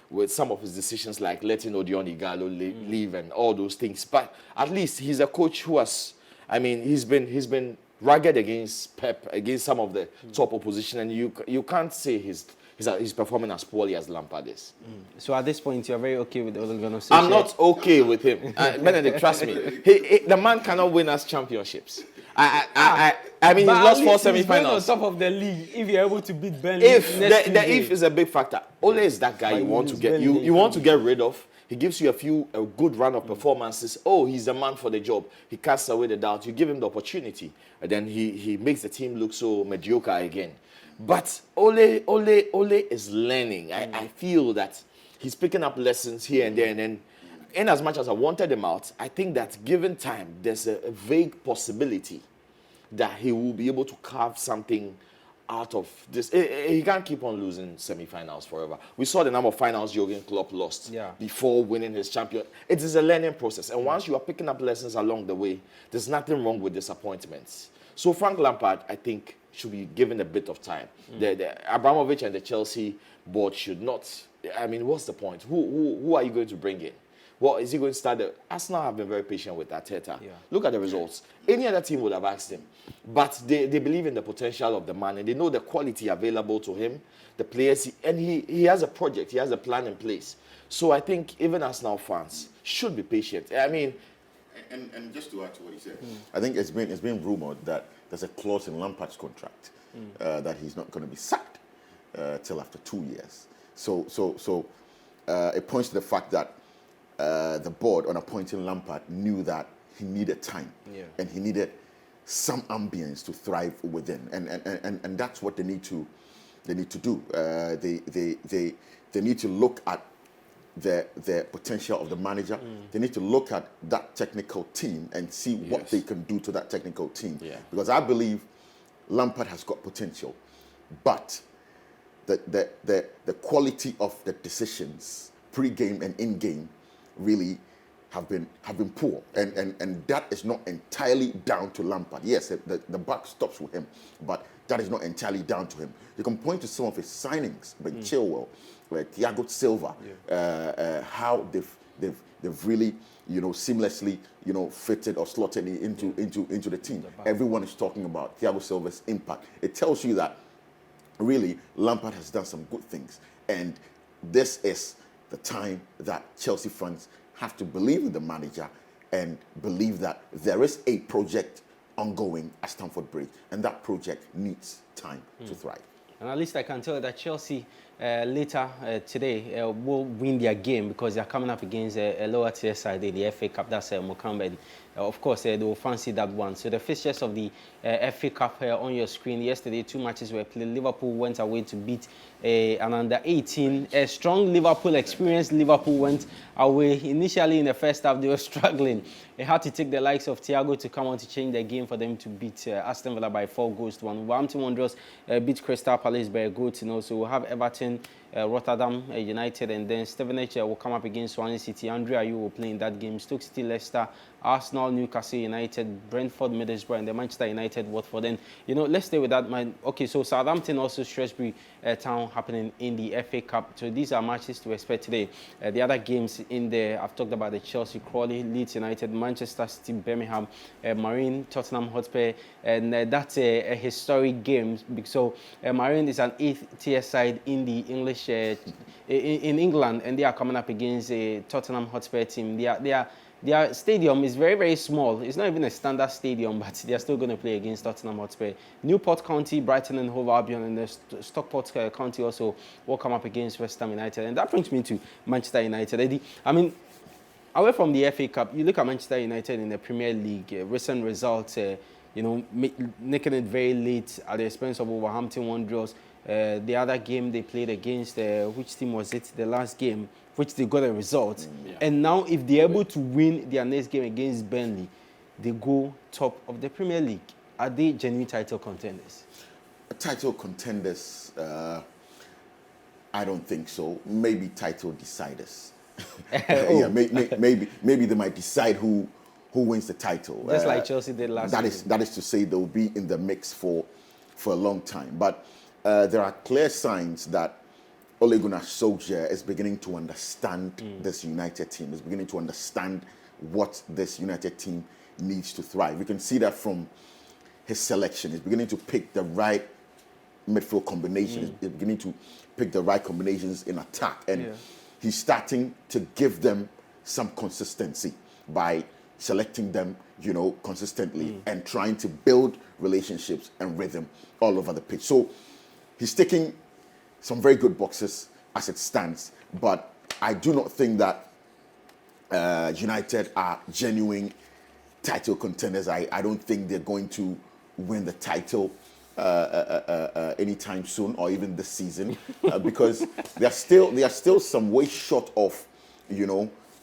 with some of his decisions, like letting Odion Igalo leave and all those things. But at least he's a coach who has, I mean, he's been rugged against Pep, against some of the top opposition, and you can't say he's performing as poorly as Lampard is. So at this point, you're very okay with Ole Gunnar Solskjaer? I'm not okay with him. Benedict, trust me. The man cannot win us championships. I mean, he's lost 4 semi-finals. On top of the league, if you're able to beat Burnley, If is a big factor. Ole is that guy you want to get rid of. He gives you a good run of performances. Oh, he's the man for the job. He casts away the doubt. You give him the opportunity, and then he makes the team look so mediocre again. But Ole is learning. I feel that he's picking up lessons here and there. And then, in as much as I wanted him out, I think that given time, there's a vague possibility that he will be able to carve something out of this. He can't keep on losing semi-finals forever. We saw the number of finals Jurgen Klopp lost before winning his champion. It is a learning process. And once you are picking up lessons along the way, there's nothing wrong with disappointments. So Frank Lampard, I think, should be given a bit of time. The Abramovich and the Chelsea board should not. I mean, what's the point? Who are you going to bring in? What is he going to start? Arsenal have been very patient with Arteta. Yeah. Look at the results. Any other team would have asked him. But they believe in the potential of the man, and they know the quality available to him, the players, and he has a project, he has a plan in place. So I think even Arsenal fans should be patient. I mean, and just to add to what he said, I think it's been rumored that there's a clause in Lampard's contract that he's not going to be sacked till after 2 years. So it points to the fact that the board on appointing Lampard knew that he needed time and he needed some ambience to thrive within, and that's what they need to do. They need to look at the potential of the manager. They need to look at that technical team and see what they can do to that technical team. Because I believe Lampard has got potential, but the quality of the decisions pre-game and in-game really have been poor, and that is not entirely down to Lampard. Yes, the buck stops with him, but that is not entirely down to him. You can point to some of his signings, like Chilwell, like Thiago Silva, how they've really seamlessly fitted or slotted into the team. Everyone is talking about Thiago Silva's impact. It tells you that really Lampard has done some good things, and this is the time that Chelsea fans have to believe in the manager and believe that there is a project ongoing at Stamford Bridge, and that project needs time to thrive. And at least I can tell you that Chelsea later today will win their game because they are coming up against a lower tier side in the FA Cup. That's Morecambe. Of course, they will fancy that one. So the fixtures of the FA Cup on your screen. Yesterday, 2 matches were played. Liverpool went away to beat an under-18. A strong Liverpool, experienced Liverpool went away. Initially in the first half, they were struggling. They had to take the likes of Thiago to come on to change the game for them to beat Aston Villa by 4 goals to 1. Wolverhampton Wanderers beat Crystal Palace by a goal to 0. So we'll have Everton, Rotterdam United, and then Stevenage will come up against Swansea City. Andrea, you will play in that game. Stoke City, Leicester, Arsenal, Newcastle United, Brentford, Middlesbrough, and the Manchester United, Watford. And let's stay with that. Okay, so Southampton, also Shrewsbury Town happening in the FA Cup. So these are matches to expect today. The other games in there, I've talked about the Chelsea, Crawley, Leeds United, Manchester City, Birmingham, Marine, Tottenham Hotspur, and that's a historic game. So Marine is an 8th tier side in the English in England, and they are coming up against a Tottenham Hotspur team. Their stadium is very, very small. It's not even a standard stadium, but they are still going to play against Tottenham Hotspur. Newport County, Brighton and Hove Albion, and the Stockport County also will come up against West Ham United. And that brings me to Manchester United. Eddie, I mean, Away from the FA Cup, you look at Manchester United in the Premier League. Recent results, making it very late at the expense of Wolverhampton Wanderers. The other game they played against, which team was it? The last game, which they got a result. And now, if they're able to win their next game against Burnley, they go top of the Premier League. Are they genuine title contenders? Title contenders, I don't think so. Maybe title deciders. Yeah, maybe they might decide who wins the title. Just like Chelsea did last season. That is to say they'll be in the mix for a long time. But there are clear signs that Ole Gunnar Solskjaer is beginning to understand this United team, is beginning to understand what this United team needs to thrive. We can see that from his selection. He's beginning to pick the right midfield combinations. He's beginning to pick the right combinations in attack. And he's starting to give them some consistency by selecting them, consistently and trying to build relationships and rhythm all over the pitch. So he's ticking some very good boxes as it stands, but I do not think that United are genuine title contenders. I don't think they're going to win the title anytime soon or even this season because they are still some way short of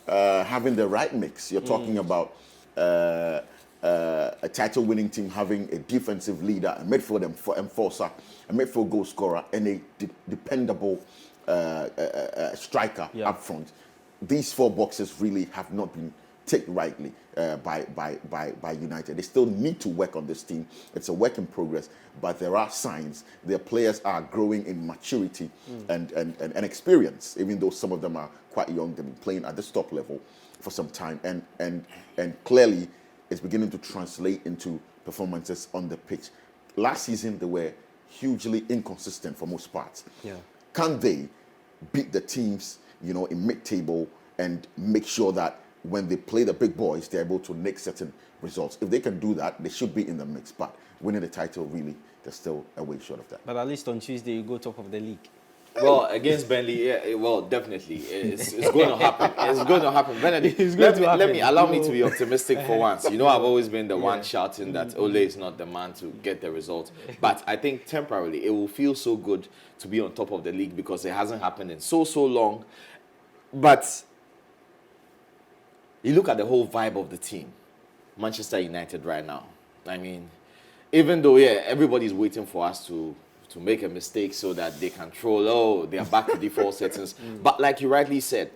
having the right mix. You're talking about a title-winning team having a defensive leader, a midfield enforcer, a midfield goal scorer, and a dependable striker up front. These four boxes really have not been ticked rightly by United. They still need to work on this team. It's a work in progress, but there are signs. Their players are growing in maturity and experience, even though some of them are quite young. They've been playing at this top level for some time, and clearly it's beginning to translate into performances on the pitch. Last season, they were hugely inconsistent for most parts. Can they beat the teams, in mid-table and make sure that when they play the big boys, they're able to make certain results? If they can do that, they should be in the mix. But winning the title, really, they're still a way short of that. But at least on Tuesday, you go top of the league. Well, against Burnley, definitely. It's going to happen. It's going to happen. Benedict, allow me to be optimistic for once. I've always been the one shouting that Ole is not the man to get the result. But I think temporarily, it will feel so good to be on top of the league because it hasn't happened in so long. But you look at the whole vibe of the team, Manchester United right now. I mean, even though, everybody's waiting for us to make a mistake so that they can troll, they are back to default settings. But like you rightly said,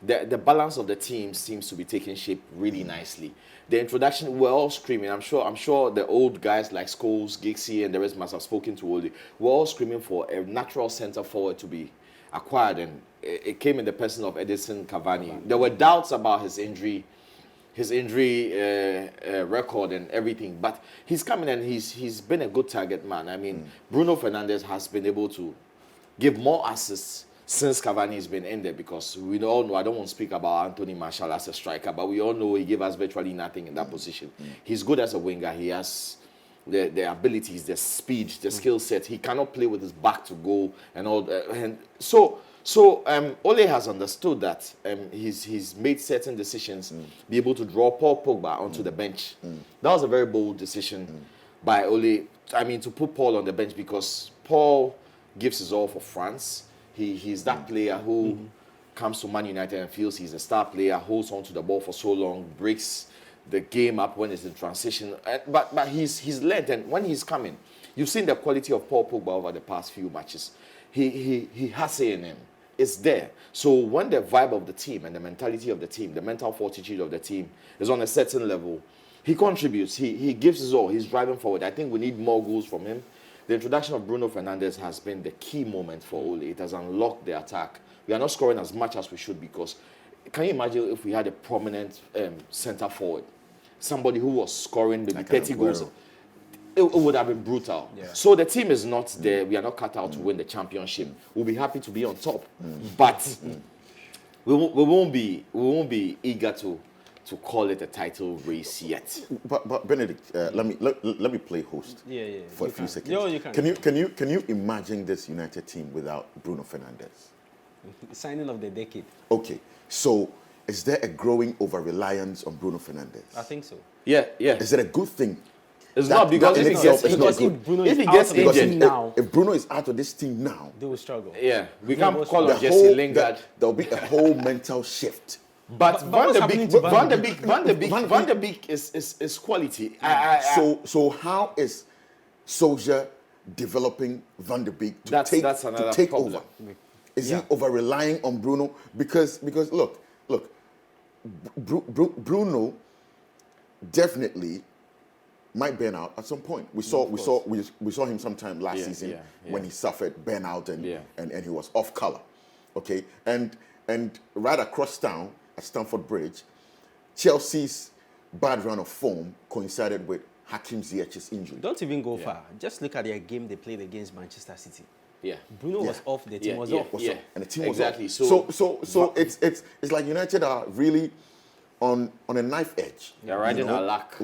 the balance of the team seems to be taking shape really nicely. The introduction, we're all screaming. I'm sure the old guys like Scholes, Giggsy, and the rest must have spoken to Ole. We're all screaming for a natural centre forward to be acquired, and it came in the person of Edinson Cavani. There were doubts about his injury record and everything, but he's coming and he's been a good target man. I mean, Bruno Fernandes has been able to give more assists since Cavani's been in there because we all know, I don't want to speak about Anthony Martial as a striker, but we all know he gave us virtually nothing in that position. He's good as a winger. He has the abilities, the speed, the skill set. He cannot play with his back to goal and all that. And so Ole has understood that he's made certain decisions, be able to draw Paul Pogba onto the bench. That was a very bold decision by Ole. I mean, to put Paul on the bench because Paul gives his all for France. He's that player who comes to Man United and feels he's a star player, holds on to the ball for so long, breaks the game up when it's in transition. But he's learned, and when he's coming, you've seen the quality of Paul Pogba over the past few matches. He has it in him. It's there. So when the vibe of the team and the mentality of the team, the mental fortitude of the team is on a certain level, he contributes. He gives his all. He's driving forward. I think we need more goals from him. The introduction of Bruno Fernandes has been the key moment for Ole. It has unlocked the attack. We are not scoring as much as we should because can you imagine if we had a prominent centre forward, somebody who was scoring maybe 30 goals? It would have been brutal. So the team is not there. We are not cut out to win the championship. We'll be happy to be on top, but we won't be eager to call it a title race yet. But Benedict, let me play host for a few seconds. You can. Can you imagine this United team without Bruno Fernandes? Signing of the decade. Okay, so is there a growing over-reliance on Bruno Fernandes? I think so. Yeah. Is it a good thing? It's not because that if in he itself gets is not Because good. if Bruno If is he out gets of the Because team now, if Bruno is out of this team now, they will struggle. Yeah, we Bruno can't was call the on Jesse Lingard. there'll be a whole mental shift. But what's happening to Van de Van de Beek is quality. So how is Solskjaer developing Van de Beek to That's another take problem. over? Is he over relying on Bruno? Because look, Bruno definitely might burn out at some point. We saw him sometime last season when he suffered burnout and he was off color. Okay, and right across town at Stamford Bridge, Chelsea's bad run of form coincided with Hakim Ziyech's injury. Don't even go far. Just look at their game they played against Manchester City. Yeah. Bruno was off, the team was off. And the team exactly. was off. So it's like United are really on a knife edge. They're riding our luck.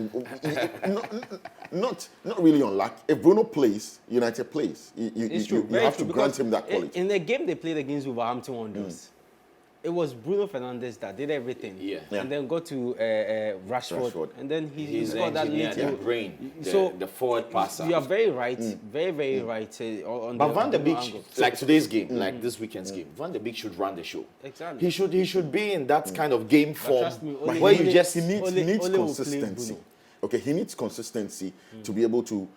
Not really on luck. If Bruno plays, United plays. It's true. You have to grant him that quality. In the game they played against Wolverhampton Wanderers, it was Bruno Fernandes that did everything. Yeah. And then got to Rashford. And then he scored that engineer, little the brain, so the forward passer. You are very right, very right. On But the Van de Bruno Beek, angle. like today's game, like this weekend's game, Van de Beek should run the show. Exactly. He should be in that kind of game form trust me, where you just he needs Ole will play consistency. Bruno. Okay, he needs consistency to be able to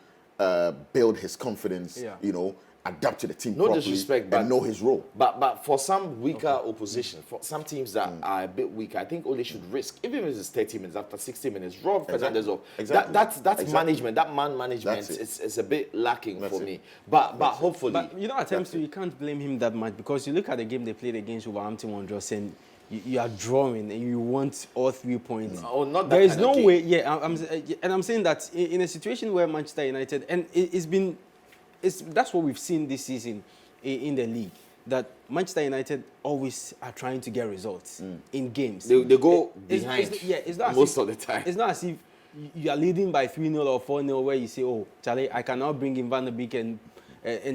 build his confidence. Yeah. You know, adapt to the team No properly disrespect, but and know his role. But for some weaker opposition, for some teams that are a bit weaker, I think Ole should risk, even if it's 30 minutes, after 60 minutes, rob Fernandes off. Exactly. That's management, that man management That's is a bit lacking for it. me. But hopefully. But you know, at times you can't blame him that much because you look at the game they played against Wolverhampton Wanderers and you are drawing and you want all 3 points. Oh, not that There is kind of no game. way. Yeah, I'm saying that in a situation where Manchester United and that's what we've seen this season in the league. That Manchester United always are trying to get results in games. They go behind it's not most as if, of the time. It's not as if you are leading by 3-0 or 4-0 where you say, oh, Charlie, I can now bring in Van de Beek and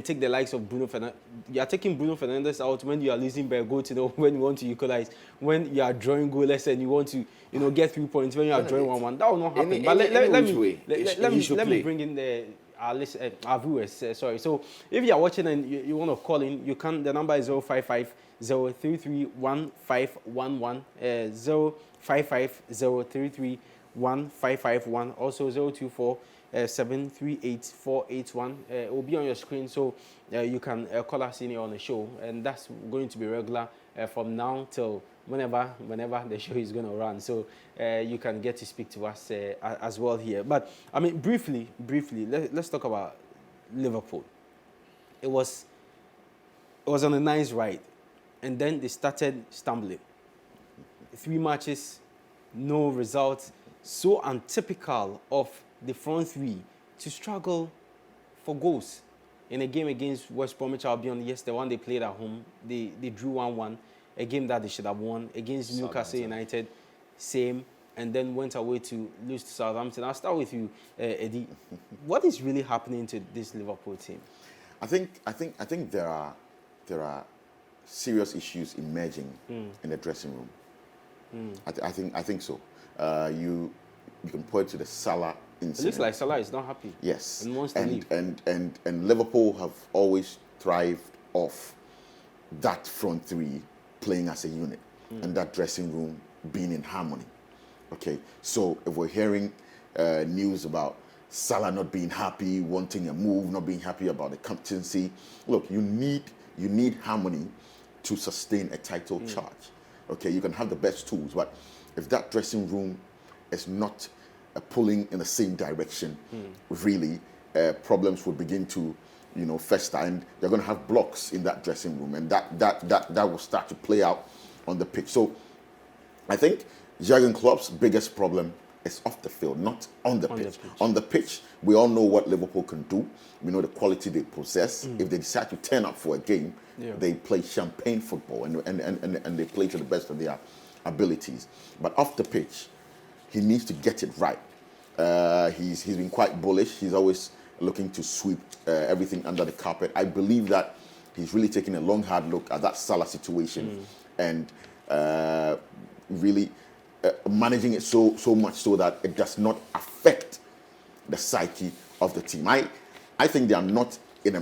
take the likes of Bruno Fernandes. You are taking Bruno Fernandes out when you are losing by a goal to when you want to equalize, when you are drawing goalless and you want to get 3 points, when you are drawing 1-1. That will not happen. But let me bring in our viewers. Sorry. So if you are watching and you want to call in, you can. The number is 055 033 1511 055 033 1551. Also 024 738 481. It will be on your screen, so you can call us in here on the show, and that's going to be regular from now till whenever the show is going to run. So you can get to speak to us as well here. But I mean, briefly, let's talk about Liverpool. It was on a nice ride, and then they started stumbling. 3 matches, no results. So untypical of the front three to struggle for goals. In a game against West Bromwich Albion, yes, the one they played at home, they drew 1-1, a game that they should have won. Against Newcastle United, same, and then went away to lose to Southampton. I'll start with you, Eddie. What is really happening to this Liverpool team? I think there are serious issues emerging in the dressing room. I think so. You can point to the Salah incident. It looks like Salah is not happy. Yes. And wants to leave. And Liverpool have always thrived off that front three playing as a unit and that dressing room being in harmony. Okay. So if we're hearing news about Salah not being happy, wanting a move, not being happy about the captaincy, look, you need harmony to sustain a title charge. Okay, you can have the best tools, but if that dressing room is not pulling in the same direction, really, problems will begin to, fester, and they're going to have blocks in that dressing room, and that will start to play out on the pitch. So, I think Jurgen Klopp's biggest problem is off the field, not on the pitch. On the pitch, we all know what Liverpool can do. We know the quality they possess. If they decide to turn up for a game, they play champagne football and they play to the best of their abilities. But off the pitch, he needs to get it right. He's been quite bullish. He's always looking to sweep everything under the carpet. I believe that he's really taking a long, hard look at that Salah situation and really managing it so much so that it does not affect the psyche of the team. I think they are not in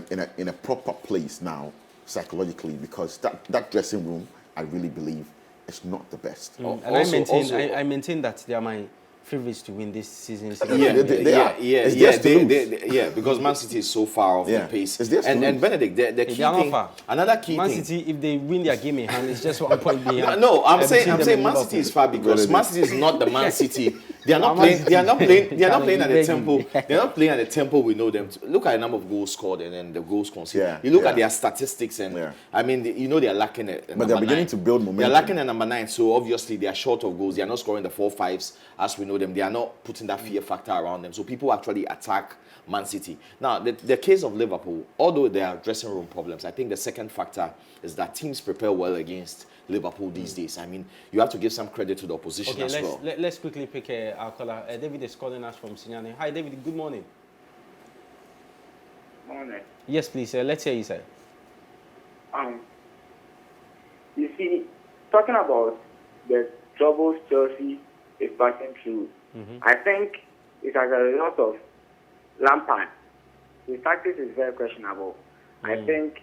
a proper place now psychologically, because that dressing room, I really believe, is not the best. And Also- I maintain that they are my favorites to win this season. They are. It's theirs to lose. Because Man City is so far off Yeah, the pace. it's theirs to And lose. Benedict, the key They are not thing, far. another key Man thing. City, if they win their game in hand, it's just 1 point behind. No, I'm between them saying and Man Liverpool. City is far because Man City is not the Man City. They are not Man playing. They are not City. playing. They are not playing at the Begging. tempo. They are not playing at the tempo we know them. Look at the number of goals scored and then the goals conceded. Yeah, You look yeah. at their statistics and Yeah. I mean, they are lacking a But number they're beginning 9. to build momentum. They're lacking a number 9, so obviously they are short of goals. They are not scoring the 4-5s as we know them. They are not putting that fear factor around them. So people actually attack Man City. Now, the case of Liverpool, although there are dressing room problems, I think the second factor is that teams prepare well against Liverpool these days. I mean, you have to give some credit to the opposition Okay, as well. let's quickly pick our caller. David is calling us from Sinyane. Hi, David. Good morning. Morning. Yes, please. Let's hear you, sir. You see, talking about the troubles Chelsea is passing through, I think it's as a result of Lampard. His tactics is very questionable. I think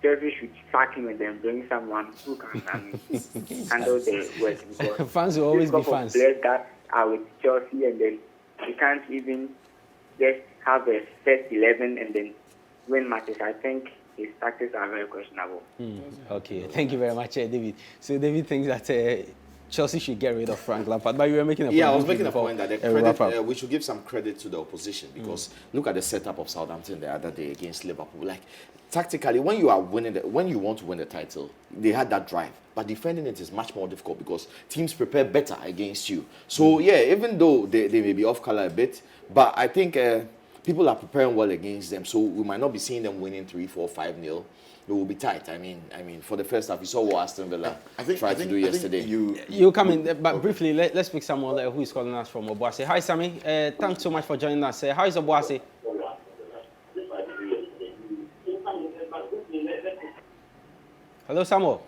Chelsea should sack him and then bring someone who can handle the work. Because Fans will always this be couple of fans. players that are with Chelsea and then he can't even just have a first 11 and then win matches. I think his tactics are very questionable. Okay, thank you very much, David. So David thinks that Chelsea should get rid of Frank Lampard, but you were making a point. Yeah, I was making a point that the wrap up. credit, we should give some credit to the opposition because look at the setup of Southampton the other day against Liverpool. Like tactically, when you want to win the title, they had that drive. But defending it is much more difficult because teams prepare better against you. So yeah, even though they may be off color a bit, but I think people are preparing well against them. So we might not be seeing them winning 3-4, 5-0. It will be tight. I mean, for the first half, you saw what Aston Villa tried to do yesterday. You come in, but briefly, let's pick someone who is calling us from Obuasi. Hi, Sammy. Thanks so much for joining us. How is Obuasi? Hello, Samuel.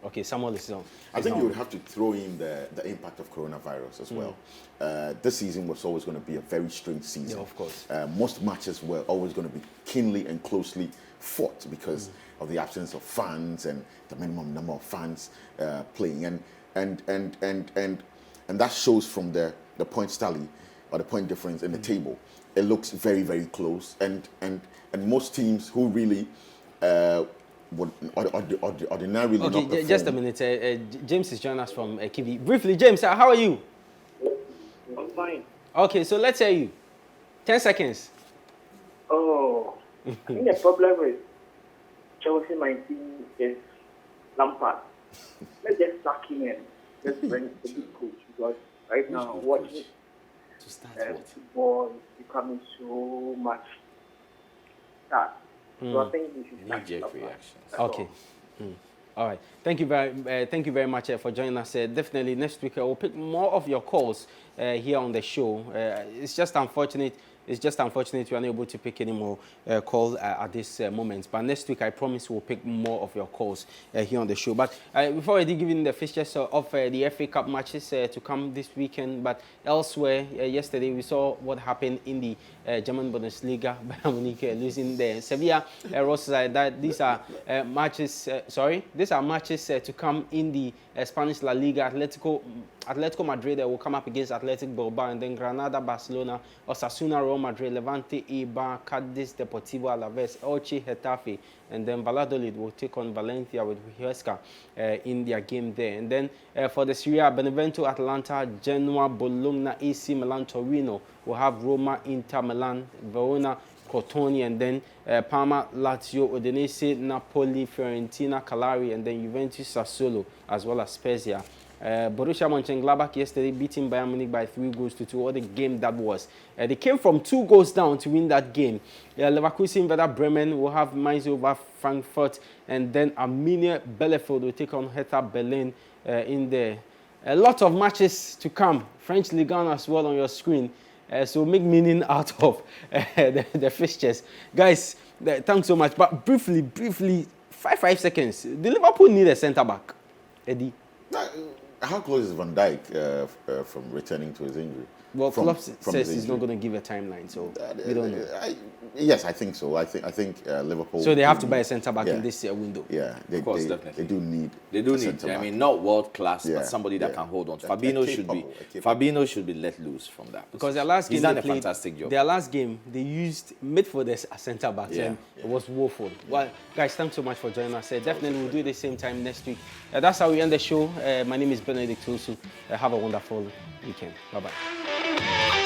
Okay, Samuel is on. I think you would have to throw in the impact of coronavirus as well. This season was always going to be a very strange season. Yeah, of course. Most matches were always going to be keenly and closely fought because of the absence of fans and the minimum number of fans playing. And that shows from the point tally or the point difference in the table. It looks very, very close. And most teams who really would ordinarily not perform. Just a minute. James is joining us from Kiwi. Briefly, James, how are you? I'm fine. Okay, so let's hear you. 10 seconds. Oh, I think the problem with Chelsea, my team, is Lampard. Let's just sack him and just bring a good coach because right now watching To start what? football is becoming so much that. So I think we should sack Knee-jerk Lampard. reactions. That's all. Okay. All right. Thank you very much for joining us. Definitely next week we'll pick more of your calls here on the show. It's just unfortunate we are not able to pick any more calls at this moment. But next week I promise we'll pick more of your calls here on the show. But before I did give you the fixtures of the FA Cup matches to come this weekend, but elsewhere yesterday we saw what happened in the German Bundesliga. Bayern Munich losing the Sevilla. That these are matches. These are matches to come in the Spanish La Liga. Atletico Madrid will come up against Athletic Bilbao, and then Granada, Barcelona, Osasuna, Real Madrid, Levante, Eibar, Cadiz, Deportivo Alaves, Elche, Getafe, and then Valladolid will take on Valencia with Huesca in their game there. And then for the Serie A, Benevento, Atalanta, Genoa, Bologna, AC Milan, Torino will have Roma, Inter Milan, Verona, Crotone, and then Parma, Lazio, Udinese, Napoli, Fiorentina, Cagliari, and then Juventus, Sassuolo, as well as Spezia. Borussia Mönchengladbach yesterday beating Bayern Munich by 3-2. What a game that was. They came from 2 goals down to win that game. Leverkusen, Werder Bremen will have Mainz over Frankfurt, and then Arminia Bielefeld will take on Hertha Berlin in there. A lot of matches to come. French Ligue 1 as well on your screen. So make meaning out of the fixtures. Guys, thanks so much. But briefly, 5 seconds. Do Liverpool need a centre-back? Eddie. How close is Van Dijk from returning to his injury? Well, From- Klopp from says his he's not injury? going to give a timeline, so we don't know. Yes, I think so. I think Liverpool. So they have to do buy a need- centre back yeah, in this window. Yeah, Of course, definitely. They do need. They do a need. centre I back. mean, not world class, Yeah, but somebody that yeah. can hold on. A Fabinho should be. capable. Fabinho should be let loose from that. Because their last game he's done they a played, fantastic job. Their last game, they used midfielders as centre backs, Yeah, and it was woeful. Well, guys, thanks so much for joining us. Definitely, we'll do it the same time next week. That's how we end the show. My name is Benedict Owusu. Have a wonderful weekend. Bye-bye.